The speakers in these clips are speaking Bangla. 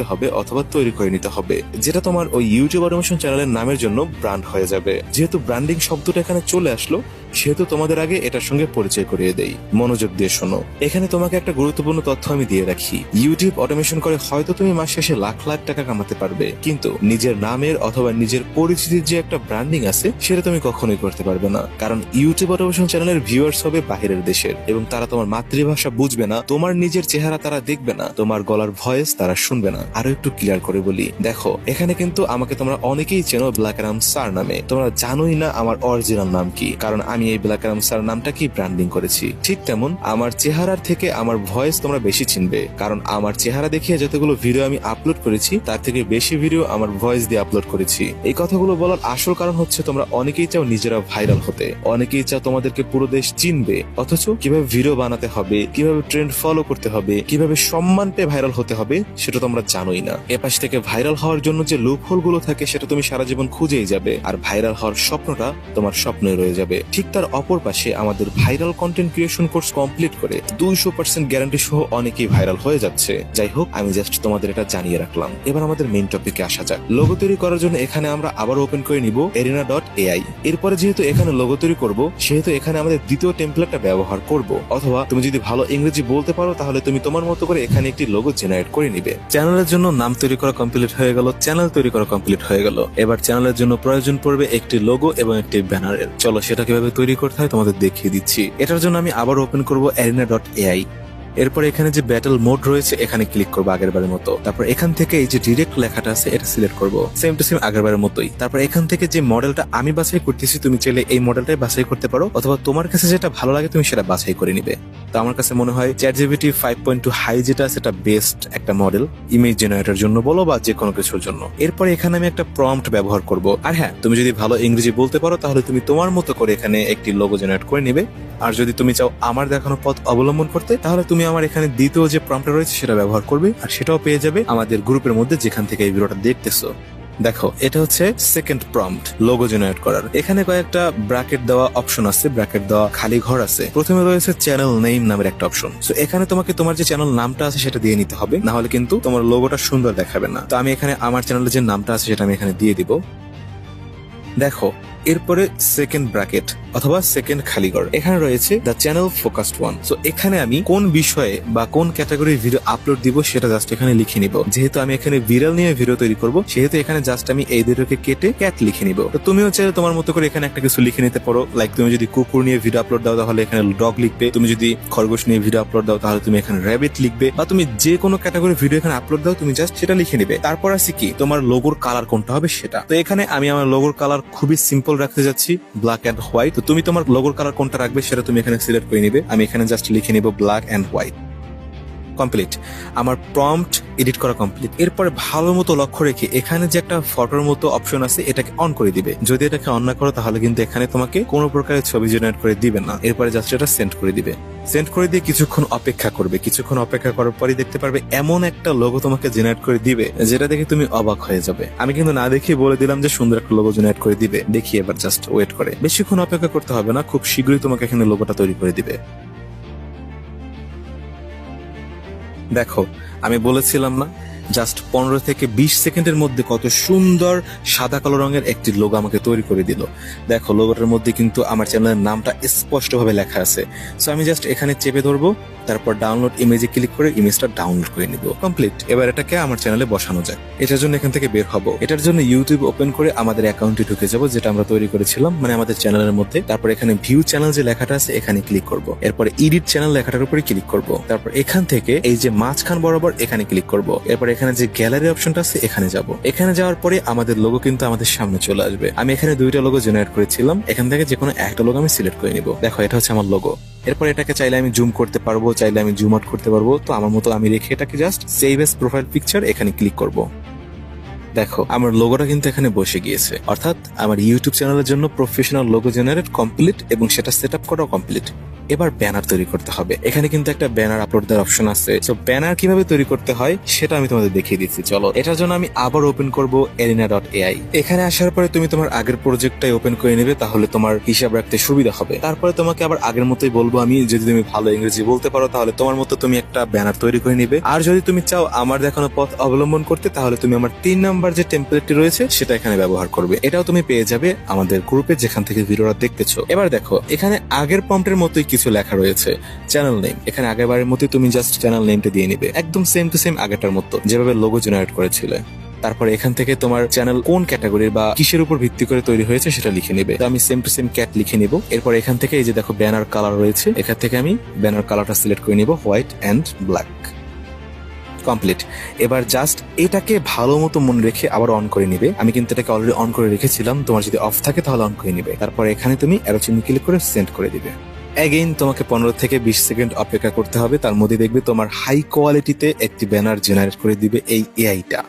করতে হবে অথবা তৈরি করে নিতে হবে, যেটা তোমার ওই ইউটিউব অটোমেশন চ্যানেলের নামের জন্য ব্র্যান্ড হয়ে যাবে। যেহেতু ব্র্যান্ডিং শব্দটা এখানে চলে আসলো, সেহেতু তোমাদের আগে এটার সঙ্গে পরিচয় করিয়ে দেই। মনোযোগ দিয়ে শোনো, এখানে তোমাকে একটা গুরুত্বপূর্ণ তথ্য আমি দিয়ে রাখি। ইউটিউব অটোমেশন করে হয়তো তুমি মাস শেষে লাখ লাখ টাকা কামাতে পারবে, কিন্তু নিজের নামের অথবা নিজের পরিচিতির যে একটা ব্র্যান্ডিং আছে সেটা তুমি কখনোই করতে পারবে না। কারণ ইউটিউব অটোমেশন চ্যানেলের ভিউয়ার্স হবে বাহিরের দেশের, এবং তারা তোমার মাতৃভাষা বুঝবে না, তোমার নিজের চেহারা তারা দেখবে না, তোমার গলার ভয়েস তারা শুনবে না। আরো একটু ক্লিয়ার করে বলি, দেখো এখানে কিন্তু আমাকে তোমরা অনেকেই চেনো ব্ল্যাকরাম স্যার নামে, তোমরা জানোই না আমার অরিজিনাল নাম কি, কারণ আমি এই ব্ল্যাকরাম স্যার নামটা কি ব্র্যান্ডিং করেছি। ঠিক তেমন আমার চেহারার থেকে আমার ভয়েস তোমরা বেশি চিনবে, কারণ আমার চেহারা দেখিয়ে যতগুলো ভিডিও আমি আপলোড করেছি তার থেকে বেশি ভিডিও আমার ভয়েস দিয়ে আপলোড করেছি। এই কথাগুলো বলার আসল কারণ হচ্ছে তোমরা অনেকেই চাও নিজেরা ভাইরাল হতে, অনেকেই চাও তোমাদেরকে পুরো দেশ চিনবে, অথচ কিভাবে ভিডিও বানাতে হবে, কিভাবে ট্রেন্ড ফলো করতে হবে, কিভাবে সম্মান পেয়ে ভাইরাল হতে হবে সেটা তোমরা জানোই না। এপাশ থেকে ভাইরাল হওয়ার জন্য যে লুপ হোল গুলো থাকে সেটা তুমি সারা জীবন খুঁজেই যাবে, আর ভাইরাল হওয়ার স্বপ্নটা তোমার স্বপ্নই রয়ে যাবে। ঠিক তার অপর পাশে আমাদের viral content creation course complete করে 200% গ্যারান্টি সহ অনেকেই ভাইরাল হয়ে যাচ্ছে। যাই হোক, আমি জাস্ট তোমাদের এটা জানিয়ে রাখলাম। এবার আমাদের মেইন টপিকে আসা যাক। লোগো তৈরি করার জন্য এখানে আমরা আবার ওপেন করে নিব arena.ai। এরপরে যেহেতু এখানে লোগো তৈরি করব, সেহেতু এখানে আমাদের দ্বিতীয় টেমপ্লেটটা ব্যবহার করব, অথবা তুমি যদি ভালো ইংরেজি বলতে পারো তাহলে তুমি তোমার মতো করে এখানে একটি লোগো জেনারেট করে নিবে। চ্যানেলের জন্য নাম তৈরি করা কমপ্লিট হয়ে গেল, চ্যানেল তৈরি করা কমপ্লিট হয়ে গেল। এবার চ্যানেলের জন্য প্রয়োজন পড়বে একটি লোগো এবং একটি ব্যানারের। চলো সেটা কিভাবে তৈরি করতে হয় তোমাদের দেখিয়ে দিচ্ছি। এটার জন্য আমি আবার ওপেন করব arena.ai। এরপর এখানে যে ব্যাটল মোড রয়েছে এখানে ক্লিক করবো আগের বারের মতো। তারপর এখান থেকে এই যে ডিরেক্ট লেখাটা আছে এটা সিলেক্ট করবো, সেম টু সেম আগের বারের মতোই। তারপর এখান থেকে যে মডেলটা আমি বাছাই করতেছি তুমি চাইলে এই মডেলটাই বাছাই করতে পারো, অথবা তোমার কাছে যেটা ভালো লাগে তুমি সেটা বাছাই করে নিবে। তো আমার কাছে মনে হয় ChatGPT 5.2 হাই যেটা সেটা বেস্ট একটা মডেল ইমেজ জেনারেটর জন্য বলো বা যে কোনো কিছুর জন্য। এরপর এখানে আমি একটা প্রম্পট ব্যবহার করব। আর হ্যাঁ, তুমি যদি ভালো ইংরেজি বলতে পারো তাহলে তুমি তোমার মতো করে এখানে একটি লোগো জেনারেট করে নিবে। আর যদি তুমি চাও আমার দেখানো পথ অবলম্বন করতে, তাহলে তুমি আমার এখানে দ্বিতীয় যে প্রম্পটটা রয়েছে সেটা ব্যবহার করবে, আর সেটাও পেয়ে যাবে আমাদের গ্রুপের মধ্যে যেখান থেকে এই ভিডিওটা দেখতেছো। দেখো এটা হচ্ছে সেকেন্ড প্রম্পট লোগো জেনারেট করার। এখানে কয়েকটা ব্র্যাকেট দেওয়া অপশন আছে, ব্র্যাকেট দেওয়া খালি ঘর আছে। প্রথমে রয়েছে চ্যানেল নেম নামের একটা অপশন। সো এখানে তোমাকে তোমার যে চ্যানেল নামটা আছে সেটা দিয়ে নিতে হবে, না হলে কিন্তু তোমার লোগোটা সুন্দর দেখাবে না। তো আমি এখানে আমার চ্যানেলের যে নামটা আছে সেটা আমি এখানে দিয়ে দিব। দেখো এরপরে সেকেন্ড ব্র্যাকেট অথবা সেকেন্ড খালিঘর, এখানে রয়েছে the channel focused one. So এখানে আমি কোন বিষয়ে বা কোন ক্যাটাগরির ভিডিও আপলোড দিব সেটা জাস্ট এখানে লিখে নিব। যেহেতু আমি এখানে বিড়াল নিয়ে ভিডিও তৈরি করব, সেহেতু এখানে জাস্ট আমি এই দুটোকে কেটে ক্যাট লিখে নিব। তো তুমিও চাইলে তোমার মতো করে এখানে একটা কিছু লিখে নিতে পারো। লাইক তুমি যদি কুকুর নিয়ে ভিডিও আপলোড দাও তাহলে এখানে ডগ লিখবে, তুমি যদি খরগোশ নিয়ে ভিডিও আপলোড দাও তাহলে তুমি এখানে র্যাবিট লিখবে, বা তুমি যে কোনো ক্যাটাগরির ভিডিও এখানে আপলোড দাও তুমি জাস্ট সেটা লিখে নিবে। তারপর আছে কি তোমার লোগোর কালার কোনটা হবে সেটা। তো এখানে আমি আমার লোগোর কালার খুবই সিম্পল রাখতে যাচ্ছি, ব্ল্যাক এন্ড হোয়াইট। তো তুমি তোমার লোগোর কালার কোনটা রাখবে সেটা তুমি এখানে সিলেক্ট করে নিবে। আমি এখানে জাস্ট লিখে নিব ব্ল্যাক এন্ড হোয়াইট। কমপ্লিট, আমার প্রম্পট এডিট করা কমপ্লিট। এরপরে ভালো মতো লক্ষ্য রেখে এখানে যে একটা ফটোর মতো অপশন আছে এটাকে অন করে দিবে। যদি এটাকে অন না করো তাহলে কিন্তু এখানে তোমাকে কোনো প্রকারের ছবি জেনারেট করে দিবে না। এরপরে জাস্ট এটা সেন্ড করে দিবে। সেন্ড করে দিয়ে কিছুক্ষণ অপেক্ষা করবে। কিছুক্ষণ অপেক্ষা করার পরে দেখতে পারবে এমন একটা লোগো তোমাকে জেনারেট করে দিবে যেটা দেখে তুমি অবাক হয়ে যাবে। আমি কিন্তু না দেখিয়ে বলে দিলাম যে সুন্দর একটা লোগো জেনারেট করে দিবে। দেখি এবার জাস্ট ওয়েট করে, বেশিক্ষণ অপেক্ষা করতে হবে না, খুব শীঘ্রই তোমাকে এখানে লোগোটা তৈরি করে দিবে। দেখো আমি বলেছিলাম না, জাস্ট 15 থেকে 20 সেকেন্ডের মধ্যে কত সুন্দর সাদা কালো রঙের একটি লোগো আমাকে তৈরি করে দিল। দেখো লোগোটার মধ্যে কিন্তু আমার চ্যানেলের নামটা স্পষ্টভাবে লেখা আছে। সো আমি জাস্ট এখানে চেপে ধরবো, তারপর ডাউনলোড ইমেজে ক্লিক করে ইমেজটা ডাউনলোড করে নিব। কমপ্লিট। এবার এটাকে আমার চ্যানেলে বসানো যাক। এটার জন্য এখান থেকে বের হবো। এটার জন্য ইউটিউব ওপেন করে আমাদের অ্যাকাউন্টে ঢুকে যাবো যেটা আমরা তৈরি করেছিলাম, মানে আমাদের চ্যানেলের মধ্যে। তারপর এখানে ভিউ চ্যানেল যে লেখাটা আছে এখানে ক্লিক করব। এরপরে এডিট চ্যানেল লেখাটার উপরে ক্লিক করব। তারপর এখান থেকে এই যে মাঝখান বরাবর এখানে ক্লিক করব। এরপর এখানে যে গ্যালারি অপশনটা আছে এখানে যাব। এখানে যাওয়ার পরে আমাদের লোগো কিন্তু আমাদের সামনে চলে আসবে। আমি এখানে দুইটা লোগো জেনারেট করেছিলাম, এখান থেকে যে কোনো একটা লোগো আমি সিলেক্ট করে নিব। দেখো এটা হচ্ছে আমার লোগো। এরপর এটাকে চাইলে আমি জুম করতে পারবো, চাইলে আমি জুম আউট করতে পারবো। তো আমার মতো আমি রেখে এটাকে just save age profile picture এখানে ক্লিক করব। দেখো আমার লোগোটা কিন্তু এখানে বসে গিয়েছে, অর্থাৎ আমার ইউটিউব চ্যানেলের জন্য প্রফেশনাল লোগো জেনারেট কমপ্লিট এবং সেটা সেট আপ করাও কমপ্লিট। এবার ব্যানার তৈরি করতে হবে। এখানে কিন্তু একটা ব্যানার আপলোড দেওয়ার অপশন আছে। সো ব্যানার কিভাবে তৈরি করতে হয় সেটা আমি তোমাদের দেখিয়ে দিচ্ছি। চলো, এটার জন্য আমি আবার ওপেন করব arena.ai। এখানে আসার পরে তুমি তোমার আগের প্রজেক্টটাই ওপেন করে নেবে, তাহলে তোমার হিসাব রাখতে সুবিধা হবে। তারপরে তোমাকে আবার আগের মতোই বলবো আমি, যদি তুমি ভালো ইংরেজি বলতে পারো তাহলে তোমার মতো তুমি একটা ব্যানার তৈরি করে নিবে। আর যদি তুমি চাও আমার দেখানো পথ অবলম্বন করতে, তাহলে তুমি আমার 3 নাম্বার যে টেমপ্লেটটি রয়েছে সেটা এখানে ব্যবহার করবে। এটাও তুমি পেয়ে যাবে আমাদের গ্রুপে, যেখান থেকে ভিডিওটা দেখতেছো। এবার দেখো, এখানে আগের প্রম্পটের মতোই কিছু লেখা রয়েছে, চ্যানেল নেম। এখানে আগেরবারের মতোই তুমি জাস্ট চ্যানেল নেমটা দিয়ে নিবে, একদম সেম টু সেম আগেরটার মতো যেভাবে লোগো জেনারেট করেছিলে। তারপরে এখান থেকে তোমার চ্যানেল কোন ক্যাটাগরির বা কিসের উপর ভিত্তি করে তৈরি হয়েছে সেটা লিখে নিবে। তো আমি সেম টু সেম ক্যাট লিখে নিব। এরপর এখান থেকে এই যে দেখো ব্যানার কালার রয়েছে, এখান থেকে আমি ব্যানার কালারটা সিলেক্ট করে নিব, হোয়াইট এন্ড ব্ল্যাক। কমপ্লিট। এবার জাস্ট এটাকে ভালো মতো মনে রেখে আবার অন করে নিবে। আমি কিন্তু এটাকে অলরেডি অন করে রেখেছিলাম, তোমার যদি অফ থাকে তাহলে অন করে নিবে। তারপর এখানে তুমি অ্যারো চিহ্ন ক্লিক করে সেন্ড করে দিবে। অ্যাগেইন তোমাকে 15 থেকে 20 সেকেন্ড অপেক্ষা করতে হবে। তার মধ্যে দেখবে তোমার হাই কোয়ালিটিতে একটি ব্যানার জেনারেট করে দিবে এই এআইটা।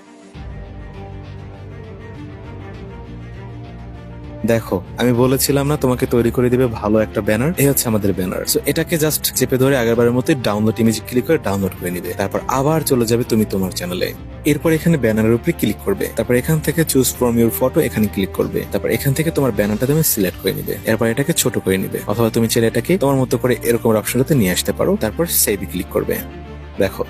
দেখো, আমি বলেছিলাম না তোমাকে তৈরি করে দিবে ভালো একটা ব্যানার। এই হচ্ছে আমাদের ব্যানার। সো এটাকে জাস্ট চেপে ধরে আগেরবারের মতো ডাউনলোড ইমেজ ক্লিক করে ডাউনলোড করে নিবে। তারপর আবার চলে যাবে তুমি তোমার চ্যানেলে। এরপর এখানে ব্যানারের উপরে ক্লিক করবে। তারপর এখান থেকে চুজ ফ্রম ইউর ফটো এখানে ক্লিক করবে। তারপর এখান থেকে তোমার ব্যানারটা তুমি সিলেক্ট করে নিবে। এরপর এটাকে ছোট করে নিবে, অথবা তুমি চাইলে এটাকে তোমার মতো করে এরকম অপশনটাতে নিয়ে আসতে পারো। তারপর সেভে ক্লিক করবে। দেখো,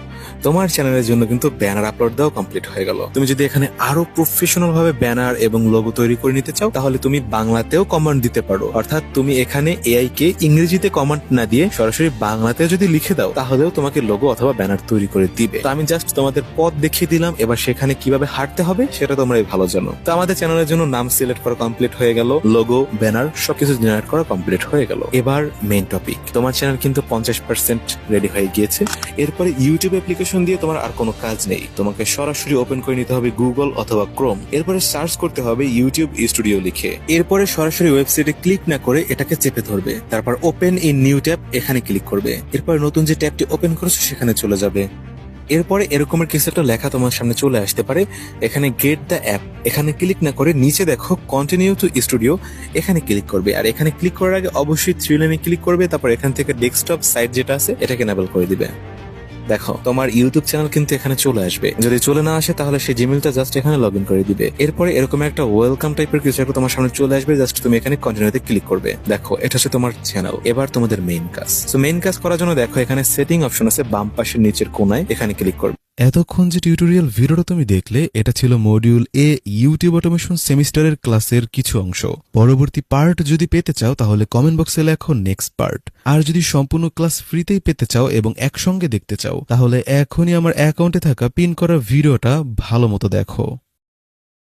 তোমার চ্যানেলের জন্য কিন্তু ব্যানার আপলোড দেওয়া কমপ্লিট হয়ে গেল। তুমি যদি এখানে আরো প্রফেশনাল ভাবে ব্যানার এবং লোগো তৈরি করে নিতে চাও, তাহলে তুমি বাংলাতেও কমান্ড দিতে পারো। অর্থাৎ তুমি এখানে এআই কে ইংরেজিতে কমান্ড না দিয়ে সরাসরি বাংলাতে যদি লিখে দাও, তাহলেও তোমাকে লোগো অথবা ব্যানার তৈরি করে দিবে। তো আমি জাস্ট তোমাদের পথ দেখিয়ে দিলাম, এবার সেখানে কিভাবে হাঁটতে হবে সেটা তোমরাই ভালো জানো। তো আমাদের চ্যানেলের জন্য নাম সিলেক্ট করা কমপ্লিট হয়ে গেল, লোগো, ব্যানার সবকিছু জেনারেট করা কমপ্লিট হয়ে গেল। এবার মেইন টপিক, তোমার চ্যানেল কিন্তু 50% রেডি হয়ে গিয়েছে। এরপরে ইউটিউব অ্যাপ্লিকেশন দিয়ে তোমার আর কোনো কাজ নেই, তোমাকে সরাসরি ওপেন করে নিতে হবে গুগল অথবা ক্রোম। এরপরে সার্চ করতে হবে ইউটিউব স্টুডিও লিখে। এরপরে সরাসরি ওয়েবসাইটে ক্লিক না করে এটাকে চেপে ধরবে। তারপর ওপেন ইন নিউ ট্যাব এখানে ক্লিক করবে। এরপর নতুন যে ট্যাবটি ওপেন করেছো সেখানে চলে যাবে। এরপরে এরকমের কিছু একটা লেখা তোমার সামনে চলে আসতে পারে, এখানে গেট দ্য অ্যাপ এখানে ক্লিক না করে নিচে দেখো কন্টিনিউ টু স্টুডিও এখানে ক্লিক করবে। আর এখানে ক্লিক করার আগে অবশ্যই 3 লাইনে ক্লিক করবে। তারপর এখান থেকে ডেস্কটপ সাইট যেটা আছে এটাকে এনেবল করে দিবে। দেখো, তোমার ইউটিউব চ্যানেল কিন্তু এখানে চলে আসবে। যদি চলে না আসে তাহলে সেই জিমেলটা জাস্ট এখানে লগ ইন করে দিবে। এরপরে এরকম একটা ওয়েলকাম টাইপের কিছু একটা তোমার সামনে চলে আসবে, জাস্ট তুমি এখানে কন্টিনিউতে ক্লিক করবে। দেখো, এটা হচ্ছে তোমার চ্যানেল। এবার তোমাদের মেইন কাজ। সো মেইন কাজ করার জন্য দেখো এখানে সেটিং অপশন আছে বাম পাশের নিচের কোনায়, এখানে ক্লিক করবে। এতক্ষণ যে টিউটোরিয়াল ভিডিওটা তুমি দেখলে এটা ছিল মডিউল এ ইউটিউব অটোমেশন সেমিস্টারের ক্লাসের কিছু অংশ। পরবর্তী পার্ট যদি পেতে চাও তাহলে কমেন্ট বক্সে লেখো নেক্সট পার্ট। আর যদি সম্পূর্ণ ক্লাস ফ্রিতেই পেতে চাও এবং একসঙ্গে দেখতে চাও তাহলে এখনই আমার অ্যাকাউন্টে থাকা পিন করা ভিডিওটা ভালো মতো দেখো।